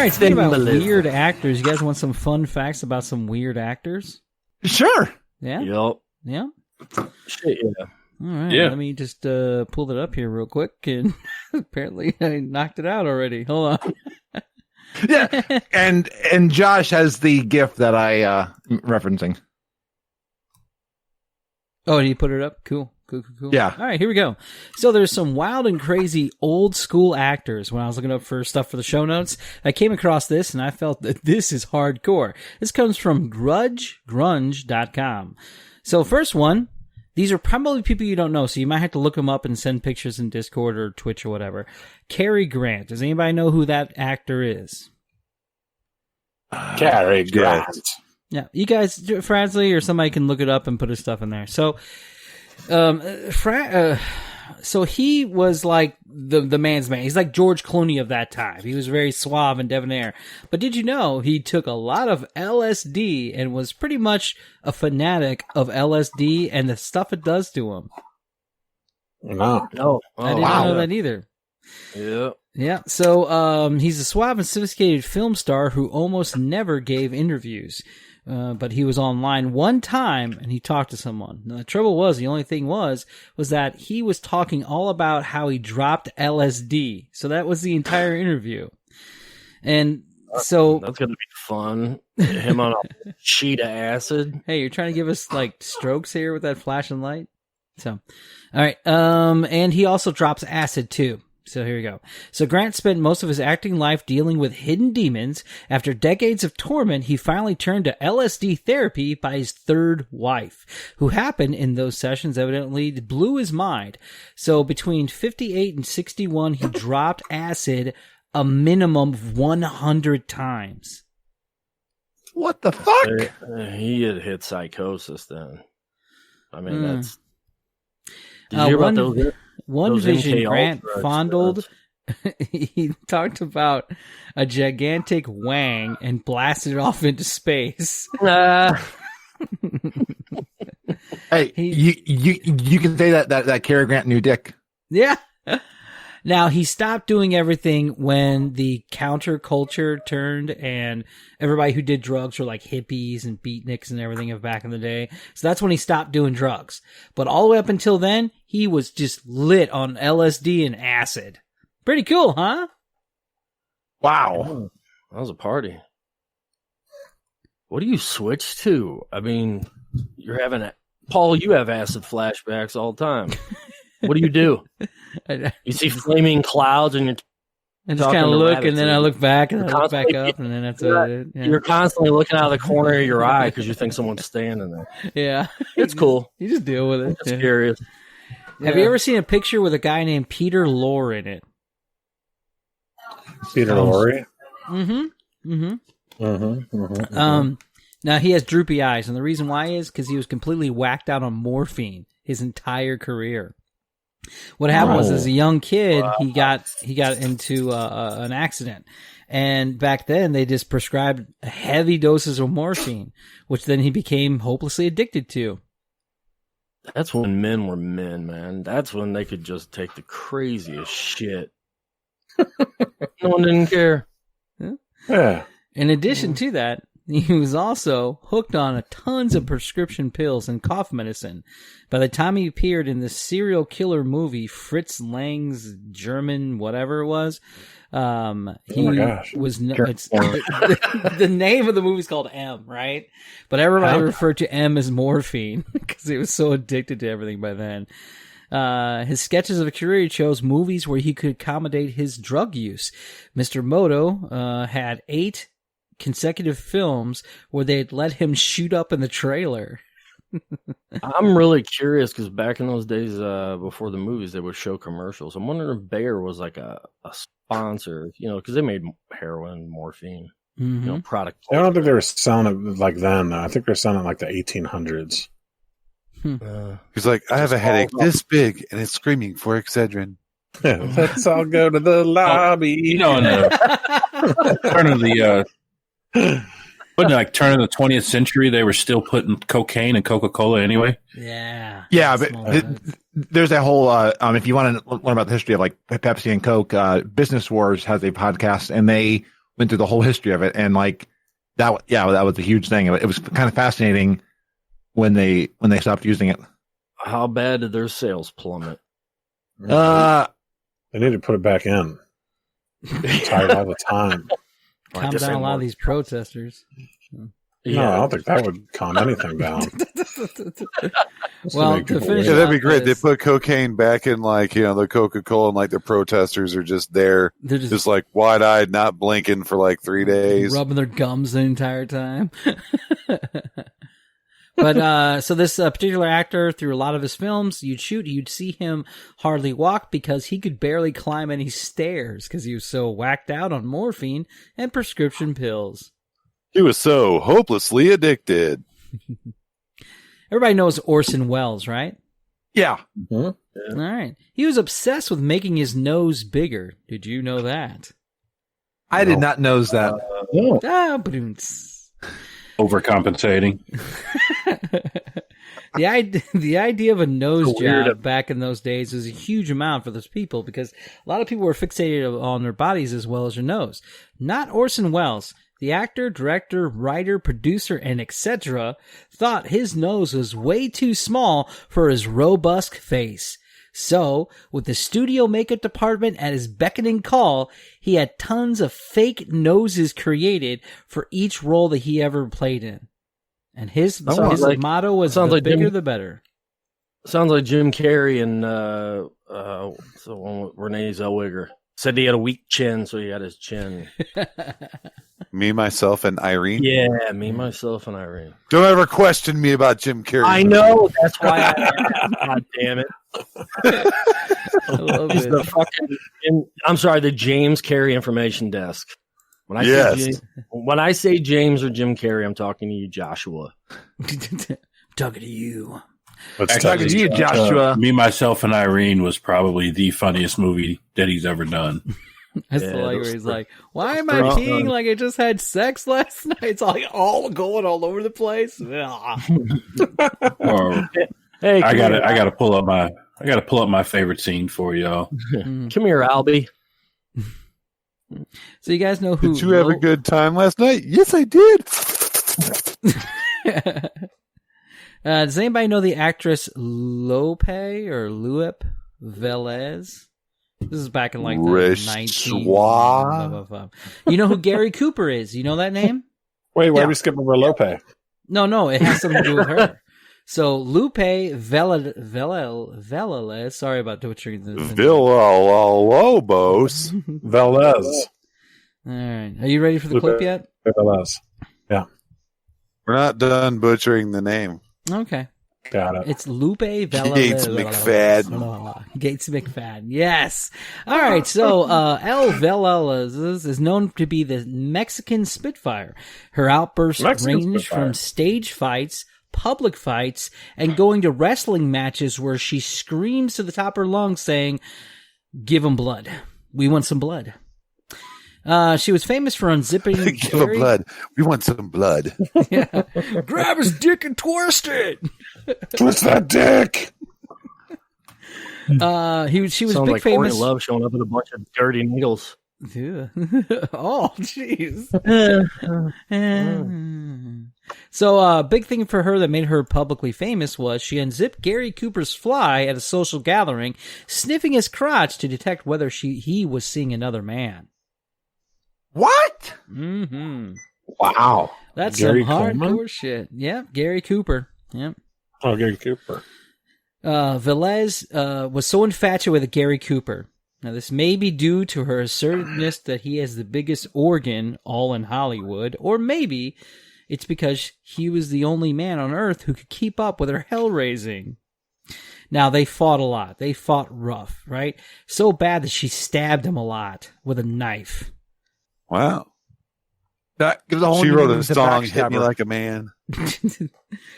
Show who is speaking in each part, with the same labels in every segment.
Speaker 1: right, speaking about weird actors, you guys want some fun facts about some weird actors?
Speaker 2: Sure.
Speaker 1: Yeah?
Speaker 3: Yep.
Speaker 1: Yeah?
Speaker 3: Shit, yeah.
Speaker 1: All right,
Speaker 4: Yeah.
Speaker 1: let me just pull it up here real quick, and apparently I knocked it out already. Hold on.
Speaker 2: Yeah, and Josh has the GIF that I referencing.
Speaker 1: Oh, and you put it up? Cool.
Speaker 2: Yeah.
Speaker 1: All right, here we go. So there's some wild and crazy old school actors. When I was looking up for stuff for the show notes, I came across this, and I felt that this is hardcore. This comes from grunge.com. So first one, these are probably people you don't know, so you might have to look them up and send pictures in Discord or Twitch or whatever. Cary Grant. Does anybody know who that actor is?
Speaker 4: Cary Grant.
Speaker 1: Yeah, you guys, Frasley or somebody can look it up and put his stuff in there. So, so he was like the man's man. He's like George Clooney of that time. He was very suave and debonair. But did you know he took a lot of LSD and was pretty much a fanatic of LSD and the stuff it does to him?
Speaker 4: No.
Speaker 1: I didn't know that either.
Speaker 3: Yeah.
Speaker 1: Yeah, so he's a suave and sophisticated film star who almost never gave interviews. But he was online one time and he talked to someone. Now, the trouble was, the only thing was that he was talking all about how he dropped LSD. So that was the entire interview. And so
Speaker 3: that's going to be fun. Him on a sheet of acid.
Speaker 1: Hey, you're trying to give us like strokes here with that flashing light? So, all right. And he also drops acid too. So here we go. So Grant spent most of his acting life dealing with hidden demons. After decades of torment, he finally turned to LSD therapy by his third wife, who happened in those sessions evidently blew his mind. So between 58 and 61, he dropped acid a minimum of 100 times.
Speaker 2: What the fuck?
Speaker 3: He had hit psychosis then. I mean, that's... Did you hear about those?
Speaker 1: One
Speaker 3: those
Speaker 1: vision
Speaker 3: MK
Speaker 1: Grant
Speaker 3: Ultra
Speaker 1: fondled, he talked about a gigantic wang and blasted it off into space.
Speaker 2: Hey, you can say that Cary Grant knew dick.
Speaker 1: Yeah. Now, he stopped doing everything when the counterculture turned and everybody who did drugs were like hippies and beatniks and everything of back in the day. So that's when he stopped doing drugs. But all the way up until then, he was just lit on LSD and acid. Pretty cool, huh?
Speaker 2: Wow.
Speaker 3: That was a party. What do you switch to? I mean, you're having... Paul, you have acid flashbacks all the time. What do? You see flaming clouds and you're
Speaker 1: I just kind of look, and then I look back, and I look back up, and then that's it. Yeah.
Speaker 3: You're constantly looking out of the corner of your eye because you think someone's standing there.
Speaker 1: Yeah.
Speaker 3: It's cool.
Speaker 1: You just deal with it.
Speaker 3: It's curious.
Speaker 1: Have you ever seen a picture with a guy named Peter Lorre in it?
Speaker 4: Peter Lorre?
Speaker 1: Now, he has droopy eyes, and the reason why is because he was completely whacked out on morphine his entire career. What happened was, as a young kid, he got into an accident, and back then they just prescribed heavy doses of morphine, which then he became hopelessly addicted to.
Speaker 3: That's when men were men, man. That's when they could just take the craziest shit. No one didn't care.
Speaker 4: Yeah.
Speaker 1: In addition to that, he was also hooked on tons of prescription pills and cough medicine. By the time he appeared in the serial killer movie Fritz Lang's German whatever it was, he was the name of the movie is called M, right? But everybody referred to M as morphine because he was so addicted to everything by then. His sketches of a career chose movies where he could accommodate his drug use. Mr. Moto had 8 consecutive films where they'd let him shoot up in the trailer.
Speaker 3: I'm really curious because back in those days, before the movies, they would show commercials. I'm wondering if Bayer was like a sponsor, because they made heroin, morphine, product.
Speaker 4: I don't think they were selling it like then. I think they were selling it like the 1800s.
Speaker 5: He's like, I have a headache this big, and it's screaming for Excedrin.
Speaker 4: Let's all go to the lobby.
Speaker 6: In the turn of the turn of the 20th century, they were still putting cocaine in Coca-Cola anyway.
Speaker 1: Yeah,
Speaker 2: but there's that whole. If you want to learn about the history of like Pepsi and Coke, Business Wars has a podcast, and they went through the whole history of it, and like that was a huge thing. It was kind of fascinating when they stopped using it.
Speaker 3: How bad did their sales plummet?
Speaker 4: They need to put it back in. I'm tired all the time.
Speaker 1: Calm down a lot of these protesters.
Speaker 4: No, I don't think that would calm anything down.
Speaker 1: Well, to finish
Speaker 5: Yeah, that'd be
Speaker 1: off
Speaker 5: great.
Speaker 1: this-
Speaker 5: They put cocaine back in, like, the Coca-Cola, and like the protesters are just there,
Speaker 1: They're
Speaker 5: just like wide-eyed, not blinking for like 3 days.
Speaker 1: rubbing their gums the entire time. But so this particular actor, through a lot of his films, you'd see him hardly walk because he could barely climb any stairs because he was so whacked out on morphine and prescription pills.
Speaker 5: He was so hopelessly addicted.
Speaker 1: Everybody knows Orson Welles, right?
Speaker 2: Yeah.
Speaker 1: All right. He was obsessed with making his nose bigger. Did you know that?
Speaker 2: I did not know that.
Speaker 1: Ba-doom-ts.
Speaker 6: Overcompensating.
Speaker 1: The idea of a nose
Speaker 3: weird.
Speaker 1: job back in those days was a huge amount for those people because a lot of people were fixated on their bodies as well as their nose. Not Orson Welles. The actor, director, writer, producer, and etc. thought his nose was way too small for his robust face. So, with the studio makeup department at his beckoning call, he had tons of fake noses created for each role that he ever played in. And his motto was the bigger the better.
Speaker 3: Sounds like Jim Carrey and the one with Renee Zellweger. Said he had a weak chin, so he had his chin.
Speaker 5: Me, myself, and Irene.
Speaker 3: Yeah, me, myself, and Irene.
Speaker 5: Don't ever question me about Jim Carrey.
Speaker 3: I know. That's why I asked. God damn it.
Speaker 1: I love
Speaker 3: He's
Speaker 1: it.
Speaker 3: the fucking. I'm sorry, the James Carrey Information Desk. When I say James or Jim Carrey, I'm talking to you, Joshua.
Speaker 1: Talking to you.
Speaker 4: Let's
Speaker 2: Talking to you, Joshua.
Speaker 6: Me, Myself, and Irene was probably the funniest movie that he's ever done.
Speaker 1: I still like where he's like, why am I
Speaker 3: Well,
Speaker 1: peeing like I just had sex last night? It's like all going all over the place.
Speaker 6: Or
Speaker 3: Hey,
Speaker 6: I gotta pull up my favorite scene for y'all.
Speaker 3: Come here, Albie.
Speaker 1: So you guys know who?
Speaker 5: Did you have a good time last night? Yes, I did.
Speaker 1: Does anybody know the actress Lope or Luep Velez? This is back in like the 19. You know who Gary Cooper is? You know that name?
Speaker 4: Wait, why are we skipping over Lope?
Speaker 1: No, it has something to do with her. So Lupe Velez. Sorry about butchering the
Speaker 5: Villalobos.
Speaker 4: Velez.
Speaker 1: All right, are you ready for the
Speaker 4: Lupe.
Speaker 1: clip yet?
Speaker 4: Velez. Yeah,
Speaker 5: We're not done butchering the name.
Speaker 1: Okay.
Speaker 4: got it.
Speaker 1: It's Lupe Velez.
Speaker 5: Gates McFadden.
Speaker 1: Gates McFadden. Yes. All right. So, El Velez is known to be the Mexican Spitfire. Her outbursts range from stage fights, public fights, and going to wrestling matches where she screams to the top of her lungs saying, "Give 'em blood. We want some blood." She was famous for unzipping
Speaker 5: Give him blood. We want some blood.
Speaker 1: Yeah. Grab his dick and twist it.
Speaker 4: Twist that dick.
Speaker 1: She was
Speaker 3: Sounds
Speaker 1: big
Speaker 3: like
Speaker 1: famous.
Speaker 3: Courtney Love showing up with a bunch of dirty needles.
Speaker 1: Yeah. Oh, jeez. So, big thing for her that made her publicly famous was she unzipped Gary Cooper's fly at a social gathering, sniffing his crotch to detect whether he was seeing another man.
Speaker 2: What?
Speaker 1: Mm-hmm.
Speaker 4: Wow.
Speaker 1: That's
Speaker 4: Gary
Speaker 1: some hardcore
Speaker 4: Coleman?
Speaker 1: shit. Yep, Gary Cooper. Yep.
Speaker 4: Oh, Gary Cooper.
Speaker 1: Velez was so infatuated with Gary Cooper. Now, this may be due to her assertiveness that he has the biggest organ all in Hollywood, or maybe it's because he was the only man on Earth who could keep up with her hell-raising. Now, they fought a lot. They fought rough, right? So bad that she stabbed him a lot with a knife.
Speaker 5: Wow.
Speaker 2: That gives a whole
Speaker 5: She
Speaker 2: new
Speaker 5: wrote
Speaker 2: meaning
Speaker 5: a
Speaker 2: to
Speaker 5: song, Hit Me
Speaker 2: backstabber.
Speaker 5: Like a Man.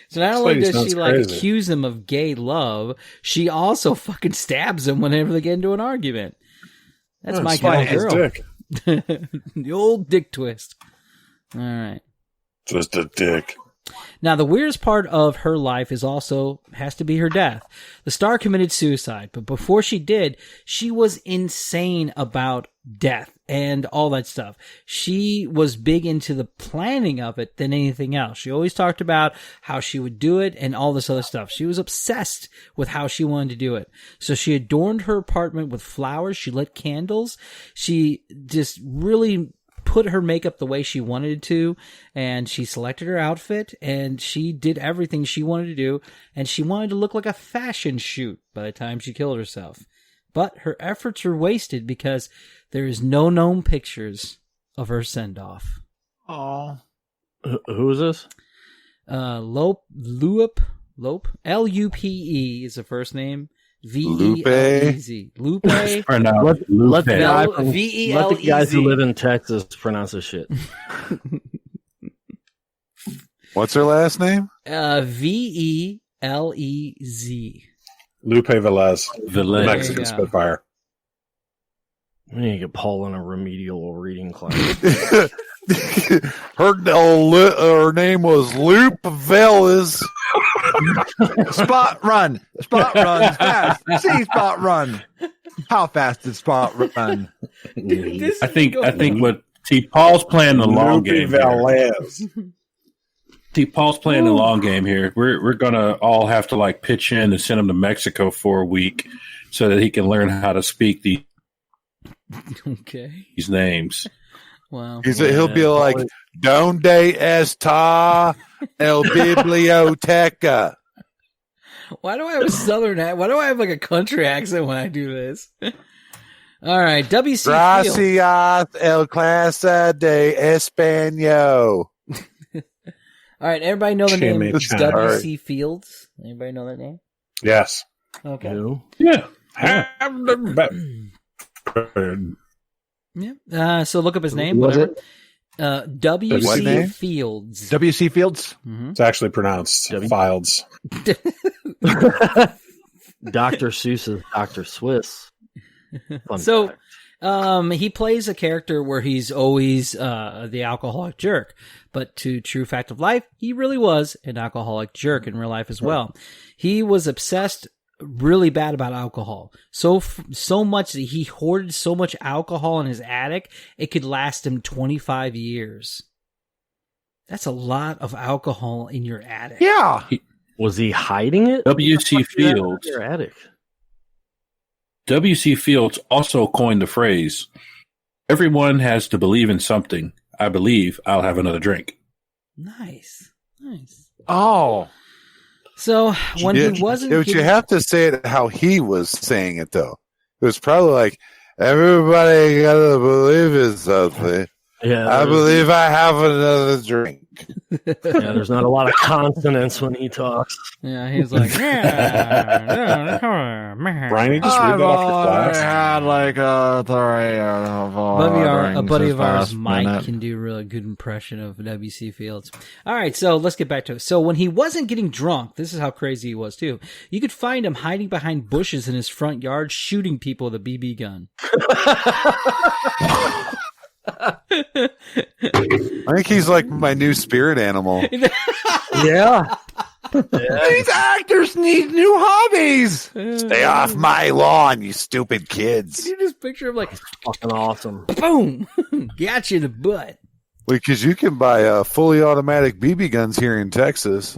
Speaker 1: So not only
Speaker 4: lady
Speaker 1: does
Speaker 4: sounds
Speaker 1: she like
Speaker 4: crazy.
Speaker 1: accuse him of gay love, she also fucking stabs him whenever they get into an argument. That's my kind
Speaker 4: His
Speaker 1: of girl.
Speaker 4: dick.
Speaker 1: The old dick twist. All right.
Speaker 4: Twist the dick.
Speaker 1: Now, the weirdest part of her life has to be her death. The star committed suicide, but before she did, she was insane about death and all that stuff. She was big into the planning of it than anything else. She always talked about how she would do it and all this other stuff. She was obsessed with how she wanted to do it. So she adorned her apartment with flowers. She lit candles. She just really put her makeup the way she wanted to, and she selected her outfit, and she did everything she wanted to do, and she wanted to look like a fashion shoot by the time she killed herself. But her efforts were wasted because there is no known pictures of her send-off.
Speaker 2: Oh.
Speaker 3: Who is this?
Speaker 1: Lope, Lupe is the first name. V-E-L-E-Z. Lupe.
Speaker 6: Pronounced
Speaker 3: Let
Speaker 6: Lupe.
Speaker 3: the guys who live in Texas pronounce this shit.
Speaker 5: What's her last name?
Speaker 1: V-E-L-E-Z.
Speaker 4: Lupe Velez,
Speaker 6: Velez.
Speaker 4: Mexican Spitfire.
Speaker 3: We need to get Paul in a remedial reading class.
Speaker 5: Her name was Lupe Velez.
Speaker 2: Spot run fast. See Spot run. How fast did Spot run?
Speaker 6: I think what Paul's playing the long game. Paul's playing the long game here. We're gonna all have to like pitch in and send him to Mexico for a week so that he can learn how to speak these names.
Speaker 1: Wow.
Speaker 5: He'll be like, "Donde está el biblioteca?"
Speaker 1: Why do I have a southern accent? Why do I have like a country accent when I do this? All right, W.C. Fields.
Speaker 5: Gracias el clase de español.
Speaker 1: All right, everybody know the name
Speaker 4: Chimichanga.
Speaker 1: W.C. Fields? Anybody know that name?
Speaker 4: Yes.
Speaker 1: Okay.
Speaker 3: Who?
Speaker 6: Yeah.
Speaker 1: Yeah. So look up his name.
Speaker 3: Was
Speaker 1: Whatever.
Speaker 5: What
Speaker 1: W.C.
Speaker 5: name?
Speaker 1: Fields.
Speaker 2: W.C. Fields?
Speaker 1: Mhm.
Speaker 4: It's actually pronounced Fields.
Speaker 3: Dr. Seuss's Dr. Swiss. Fun
Speaker 1: So,
Speaker 3: fact.
Speaker 1: he plays a character where he's always the alcoholic jerk, but to true fact of life, he really was an alcoholic jerk in real life as well. He was obsessed really bad about alcohol. So much that he hoarded so much alcohol in his attic, it could last him 25 years. That's a lot of alcohol in your attic.
Speaker 2: Yeah.
Speaker 3: Was he hiding it?
Speaker 6: W.C. Fields.
Speaker 3: Your attic.
Speaker 6: W.C. Fields also coined the phrase, "Everyone has to believe in something. I believe I'll have another drink."
Speaker 1: Nice.
Speaker 2: Oh.
Speaker 1: So when he wasn't
Speaker 5: But you have to say it how he was saying it, though. It was probably like, "Everybody gotta believe in something.
Speaker 3: Yeah,
Speaker 5: I believe I have another drink."
Speaker 3: there's not a lot of consonants when he talks.
Speaker 1: Yeah, he was like,
Speaker 4: Brian, you just read that off your class?
Speaker 2: had like a
Speaker 1: a buddy of ours, Mike, can do a really good impression of W.C. Fields. All right, so let's get back to it. So when he wasn't getting drunk, this is how crazy he was too. You could find him hiding behind bushes in his front yard, shooting people with a BB gun.
Speaker 5: I think he's like my new spirit animal.
Speaker 3: Yeah.
Speaker 2: These actors need new hobbies.
Speaker 5: Stay off my lawn, you stupid kids.
Speaker 1: You just picture him like,
Speaker 3: Fucking awesome.
Speaker 1: boom, got you in the butt.
Speaker 5: Because you can buy fully automatic BB guns here in Texas.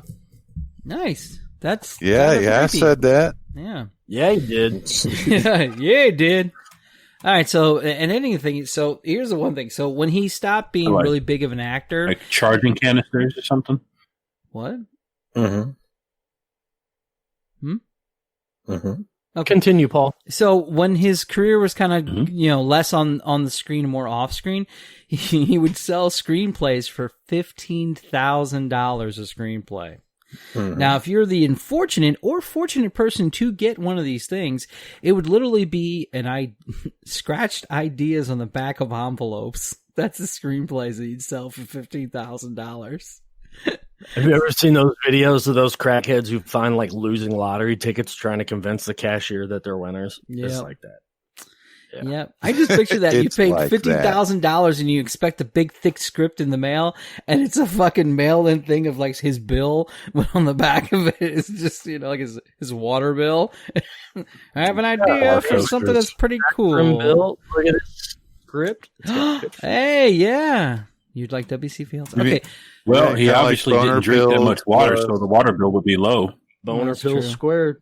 Speaker 1: Nice. That's
Speaker 5: Yeah,
Speaker 1: kinda
Speaker 5: I
Speaker 1: creepy.
Speaker 5: said that.
Speaker 1: Yeah.
Speaker 3: Yeah, he did.
Speaker 1: Yeah, it did. All right, so and anything. So here's the one thing. So when he stopped being
Speaker 6: Like-
Speaker 1: really big of an actor,
Speaker 6: Like charging canisters or something.
Speaker 1: what?
Speaker 4: Mm-hmm.
Speaker 1: Hmm?
Speaker 4: Mm-hmm.
Speaker 1: Okay.
Speaker 3: Continue, Paul.
Speaker 1: So when his career was kind of
Speaker 6: Mhm.
Speaker 1: less on the screen, more off screen, he would sell screenplays for $15,000 a screenplay.
Speaker 4: Mm-hmm.
Speaker 1: Now, if you're the unfortunate or fortunate person to get one of these things, it would literally be scratched ideas on the back of envelopes. That's the screenplays that you'd sell for $15,000.
Speaker 3: Have you ever seen those videos of those crackheads who find like losing lottery tickets trying to convince the cashier that they're winners?
Speaker 1: Yeah.
Speaker 3: It's like that.
Speaker 1: Yep. I just picture that. You
Speaker 5: It's
Speaker 1: paid
Speaker 5: like
Speaker 1: $50,000 and you expect a big, thick script in the mail, and it's a fucking mail-in thing of like his bill, but on the back of it is just, like his water bill. I have an idea for something that's pretty cool.
Speaker 3: Bill, look at this script.
Speaker 1: Hey, yeah. You'd like W.C. Fields? Okay.
Speaker 6: Well,
Speaker 5: Yeah,
Speaker 6: he
Speaker 5: kinda
Speaker 6: obviously
Speaker 5: like
Speaker 6: didn't drink that much water, so the water bill would be low.
Speaker 3: Boner
Speaker 1: That's
Speaker 3: pill
Speaker 1: true.
Speaker 3: squared.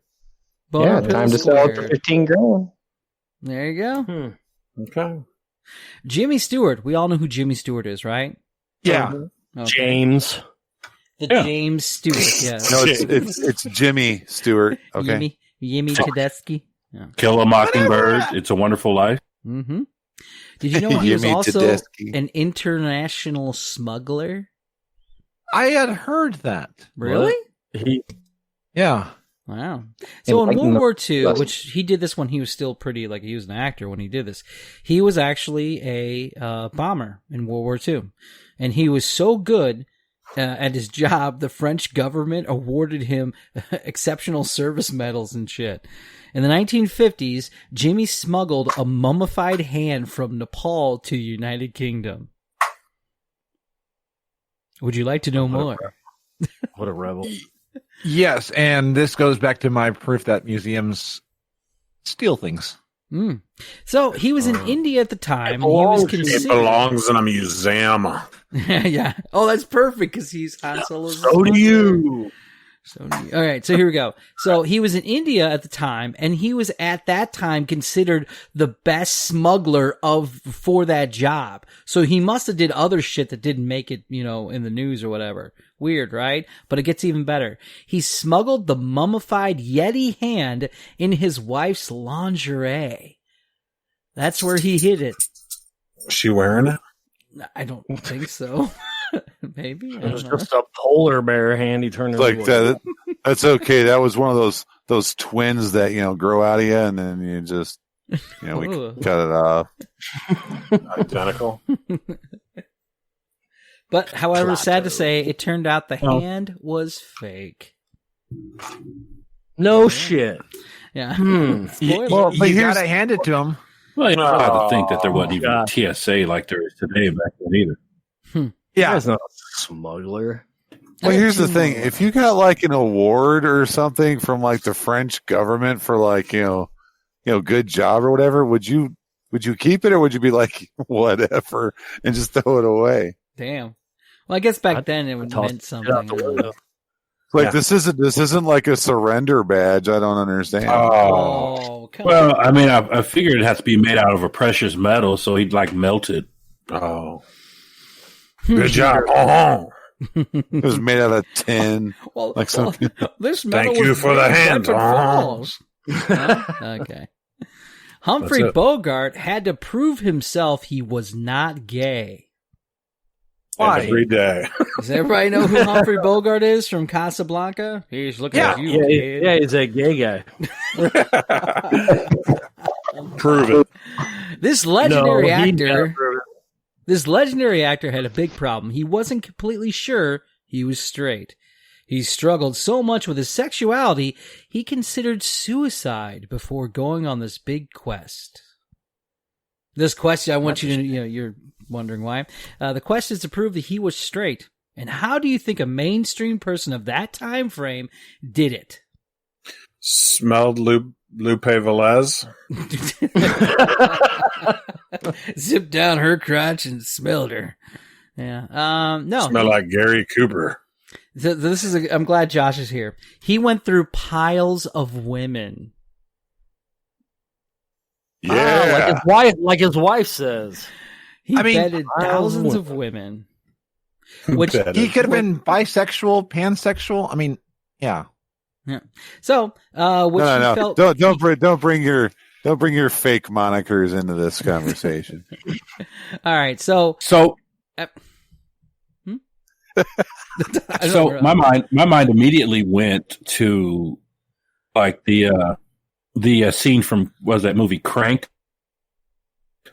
Speaker 1: Boner pill
Speaker 7: time to sell it for
Speaker 1: squared.
Speaker 7: $15,000.
Speaker 1: There you go.
Speaker 4: Okay.
Speaker 1: Jimmy Stewart. We all know who Jimmy Stewart is, right?
Speaker 2: Yeah.
Speaker 1: Okay.
Speaker 3: James.
Speaker 1: The
Speaker 6: Yeah.
Speaker 1: James Stewart, yes.
Speaker 5: No, it's Jimmy Stewart. Okay.
Speaker 1: Yimmy Tedeschi. Yeah.
Speaker 6: Kill a Mockingbird. It's a Wonderful Life.
Speaker 1: Mm-hmm. Did you know he was
Speaker 5: Yimmy
Speaker 1: also
Speaker 5: Tedeschi.
Speaker 1: an international smuggler?
Speaker 2: I had heard that.
Speaker 1: Really?
Speaker 2: Yeah.
Speaker 1: Wow. So in
Speaker 7: Enlighten
Speaker 1: World War II,
Speaker 7: us.
Speaker 1: which he did this when he was still pretty, like he was an actor when he did this, he was actually a bomber in World War II. And he was so good at his job, the French government awarded him exceptional service medals and shit. In the 1950s, Jimmy smuggled a mummified hand from Nepal to the United Kingdom. Would you like to know more?
Speaker 3: What a rebel.
Speaker 2: Yes, and this goes back to my proof that museums steal things.
Speaker 1: Mm. So he was in India at the time. And he was
Speaker 4: It
Speaker 1: considered.
Speaker 4: belongs in a museum.
Speaker 1: Yeah. Oh, that's perfect because he's Han Solo's.
Speaker 3: So do you.
Speaker 1: All right, so here we go. So he was in India at the time, and he was at that time considered the best smuggler for that job. So he must have did other shit that didn't make it, in the news or whatever. Weird, right? But it gets even better. He smuggled the mummified Yeti hand in his wife's lingerie. That's where he hid it.
Speaker 4: Is she wearing it?
Speaker 1: I don't think so. Maybe. I
Speaker 3: It was
Speaker 1: don't know.
Speaker 3: just a polar bear hand he turned
Speaker 5: Like
Speaker 3: into.
Speaker 5: that. That's okay. That was one of those twins that grow out of you, and then you just we
Speaker 1: Ooh.
Speaker 5: cut it off.
Speaker 4: Identical.
Speaker 1: But, however, sad to say, it turned out the hand was fake.
Speaker 3: No shit.
Speaker 1: Yeah.
Speaker 5: Well,
Speaker 2: But
Speaker 5: but
Speaker 2: you
Speaker 5: here's
Speaker 2: gotta hand it to him.
Speaker 6: Well, you don't have to think that there
Speaker 3: Oh,
Speaker 6: wasn't even TSA like there is today back then either.
Speaker 2: Yeah.
Speaker 3: That's not a smuggler.
Speaker 5: well, here's the thing. If you got like an award or something from like the French government for like good job or whatever, would you keep it, or would you be like whatever and just throw it away?
Speaker 1: Damn. Well, I guess back
Speaker 3: I'd
Speaker 1: then it would
Speaker 3: toss
Speaker 1: meant
Speaker 3: it out
Speaker 1: something.
Speaker 3: the window.
Speaker 5: Like
Speaker 4: Yeah.
Speaker 5: this isn't like a surrender badge. I don't understand.
Speaker 1: Oh, come on.
Speaker 6: Well, I mean, I figured it has to be made out of a precious metal, so he'd like melt it.
Speaker 4: Oh. Good job. Oh.
Speaker 5: It was made out of tin.
Speaker 1: Well,
Speaker 5: like something.
Speaker 1: this metal
Speaker 4: Thank you
Speaker 1: was
Speaker 4: for the
Speaker 1: made
Speaker 4: hand.
Speaker 1: Bedford Falls. Okay. Humphrey
Speaker 4: That's it.
Speaker 1: Bogart had to prove himself he was not gay.
Speaker 2: Why?
Speaker 4: Every day.
Speaker 1: Does everybody know who Humphrey Bogart is from Casablanca? He's looking at you,
Speaker 3: Yeah,
Speaker 1: kid.
Speaker 3: yeah, he's a gay guy.
Speaker 4: Prove it.
Speaker 1: This legendary
Speaker 3: No, he
Speaker 1: actor.
Speaker 3: never-
Speaker 1: This legendary actor had a big problem. He wasn't completely sure he was straight. He struggled so much with his sexuality, he considered suicide before going on this big quest. This quest, I want you to, you're wondering why. The quest is to prove that he was straight. And how do you think a mainstream person of that time frame did it?
Speaker 4: Smelled Lupe Velez.
Speaker 1: Zipped down her crotch and smelled her. Yeah. No.
Speaker 4: Smell like Gary Cooper.
Speaker 1: I'm glad Josh is here. He went through piles of women.
Speaker 4: Yeah.
Speaker 3: like his wife says.
Speaker 1: He
Speaker 2: I mean,
Speaker 1: bedded
Speaker 3: piles of
Speaker 1: thousands of women. Which
Speaker 4: Bedded.
Speaker 2: He could have been bisexual, pansexual. I mean, yeah.
Speaker 1: so which
Speaker 5: No.
Speaker 1: he felt
Speaker 5: Don't bring your fake monikers into this conversation.
Speaker 1: all right. So
Speaker 6: So my mind immediately went to like the scene from what was that movie Crank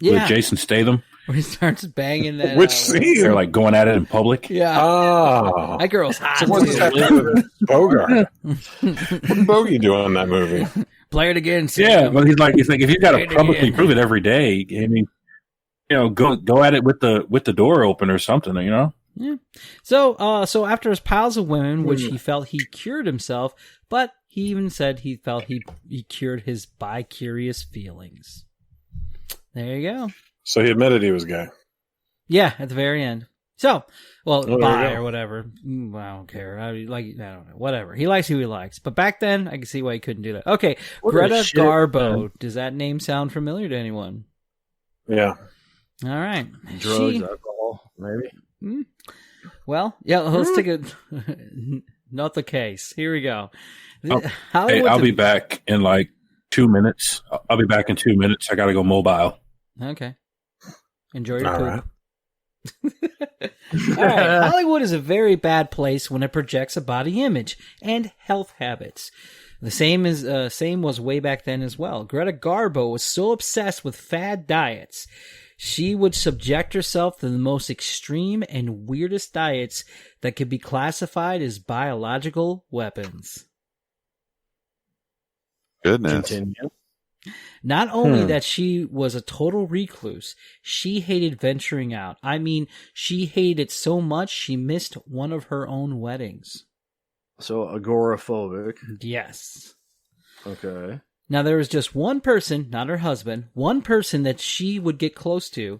Speaker 6: with Jason Statham.
Speaker 1: where he starts banging that.
Speaker 4: Which scene?
Speaker 6: They're like going at it in public.
Speaker 1: Yeah,
Speaker 4: Oh.
Speaker 1: that girl's hot.
Speaker 4: So what's that to do with Bogart? What did Bogey do in that movie?
Speaker 1: Play it again.
Speaker 6: Yeah,
Speaker 1: Sam.
Speaker 6: but he's like, if you got to
Speaker 1: Play it
Speaker 6: publicly
Speaker 1: again.
Speaker 6: prove it every day, I mean, go at it with the door open or something,
Speaker 1: Yeah. So after his piles of women, which he felt he cured himself, but he even said he felt he cured his bi-curious feelings. There you go.
Speaker 4: So he admitted he was gay.
Speaker 1: Yeah, at the very end. So, well,
Speaker 4: there
Speaker 1: bi
Speaker 4: you go.
Speaker 1: or whatever. I don't care. I don't know. Whatever. He likes who he likes. But back then, I can see why he couldn't do that. Okay,
Speaker 3: What
Speaker 1: Greta
Speaker 3: a shit,
Speaker 1: Garbo.
Speaker 3: man.
Speaker 1: Does that name sound familiar to anyone?
Speaker 4: Yeah.
Speaker 1: All right.
Speaker 3: Drugs, alcohol, maybe.
Speaker 1: Well, yeah, let's take a... Not the case. Here we go.
Speaker 6: Hey,
Speaker 1: Hollywood
Speaker 6: I'll be back in like 2 minutes. I'll be back in 2 minutes. I got to go mobile.
Speaker 1: Okay. Enjoy your
Speaker 4: All
Speaker 1: poop.
Speaker 4: right.
Speaker 1: All right. Hollywood is a very bad place when it projects a body image and health habits. The same was way back then as well. Greta Garbo was so obsessed with fad diets, she would subject herself to the most extreme and weirdest diets that could be classified as biological weapons.
Speaker 5: Goodness.
Speaker 3: Continue.
Speaker 1: Not only that she was a total recluse, she hated venturing out. I mean, she hated it so much she missed one of her own weddings.
Speaker 3: So agoraphobic.
Speaker 1: Yes.
Speaker 3: Okay.
Speaker 1: Now, there was just one person, not her husband, one person that she would get close to,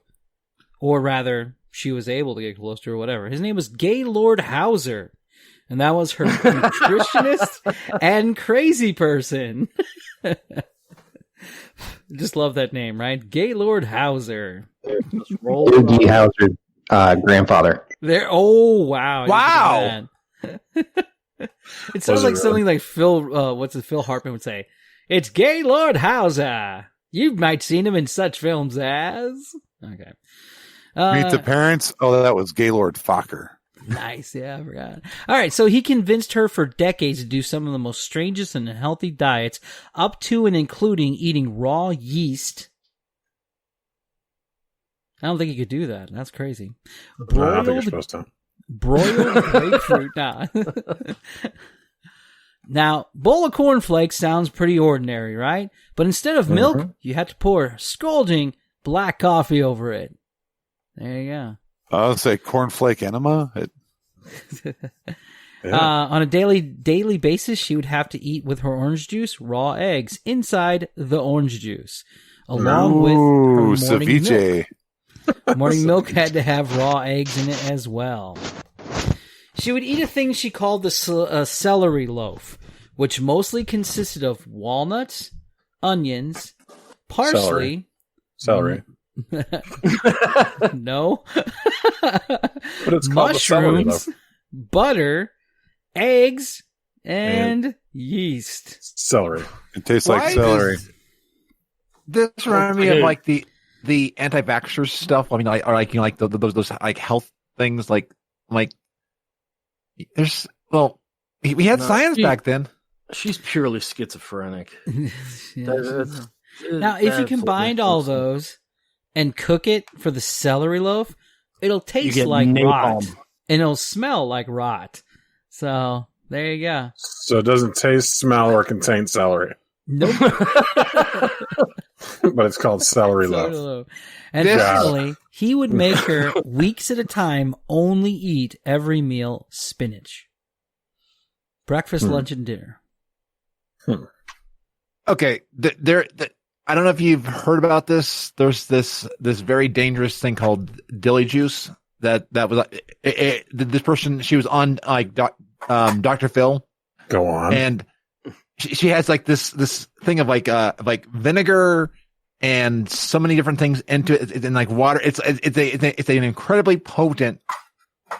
Speaker 1: or rather, she was able to get close to, or whatever. His name was Gaylord Hauser, and that was her nutritionist and crazy person. Just love that name, right? Gaylord Hauser.
Speaker 3: Just roll
Speaker 7: Doogie Howser's grandfather.
Speaker 1: There. Oh, wow!
Speaker 2: Wow.
Speaker 1: It sounds
Speaker 4: it
Speaker 1: like
Speaker 4: really?
Speaker 1: something like Phil Hartman would say. It's Gaylord Hauser. You might seen him in such films as. Okay.
Speaker 5: Meet the parents. Oh, that was Gaylord Fokker.
Speaker 1: Nice. Yeah, I forgot. All right. So he convinced her for decades to do some of the most strangest and unhealthy diets, up to and including eating raw yeast. I don't think he could do that. That's crazy.
Speaker 4: I don't think you're supposed to.
Speaker 1: Broiled grapefruit. Nah. Now, bowl of cornflakes sounds pretty ordinary, right? But instead of milk, you had to pour scalding black coffee over it. There you go.
Speaker 5: I would say cornflake enema.
Speaker 1: On a daily basis, she would have to eat with her orange juice raw eggs inside the orange juice, along with her morning milk. Morning milk had to have raw eggs in it as well. She would eat a thing she called the celery loaf, which mostly consisted of walnuts, onions, parsley.
Speaker 4: Celery.
Speaker 1: No.
Speaker 4: But it's called the celery
Speaker 1: mushrooms,
Speaker 4: loaf.
Speaker 1: butter, eggs, and yeast.
Speaker 4: Celery.
Speaker 5: It tastes
Speaker 2: Why
Speaker 5: like celery.
Speaker 2: This reminds me of like the anti-vaxxers stuff. I mean, like, or like, like those like health things. Like there's we had science back then.
Speaker 3: She's purely schizophrenic.
Speaker 1: Yeah. Now, if you combined all those and cook it for the celery loaf, it'll taste like rot, and it'll smell like rot. So there you go.
Speaker 4: So it doesn't taste, smell, or contain celery.
Speaker 1: Nope.
Speaker 4: But it's called celery loaf.
Speaker 1: And finally, he would make her weeks at a time only eat every meal spinach. Breakfast, lunch, and dinner.
Speaker 2: Okay, I don't know if you've heard about this. There's this very dangerous thing called dilly juice. That was this person. She was on like Dr. Phil.
Speaker 4: Go on.
Speaker 2: And she has like this thing of like vinegar and so many different things into it, and like water. It's an incredibly potent,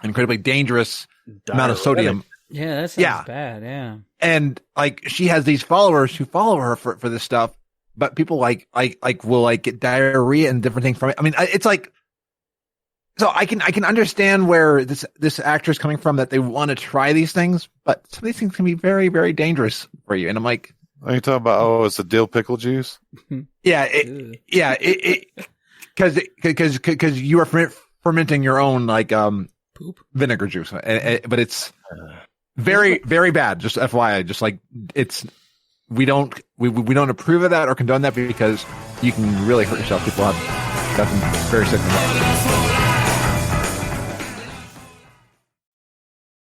Speaker 2: incredibly dangerous amount of sodium.
Speaker 1: Yeah, that sounds bad. Yeah.
Speaker 2: And like she has these followers who follow her for this stuff, but people like will like get diarrhea and different things from it. I mean, it's like, so I can understand where this actor is coming from, that they want to try these things, but some of these things can be very, very dangerous for you. And I'm like,
Speaker 5: Are you talking about? It's a dill pickle juice.
Speaker 2: Because you are fermenting your own like
Speaker 1: poop
Speaker 2: vinegar juice, but it's very, very bad. Just FYI, just like it's we don't approve of that or condone that because you can really hurt yourself. People have gotten very sick from that.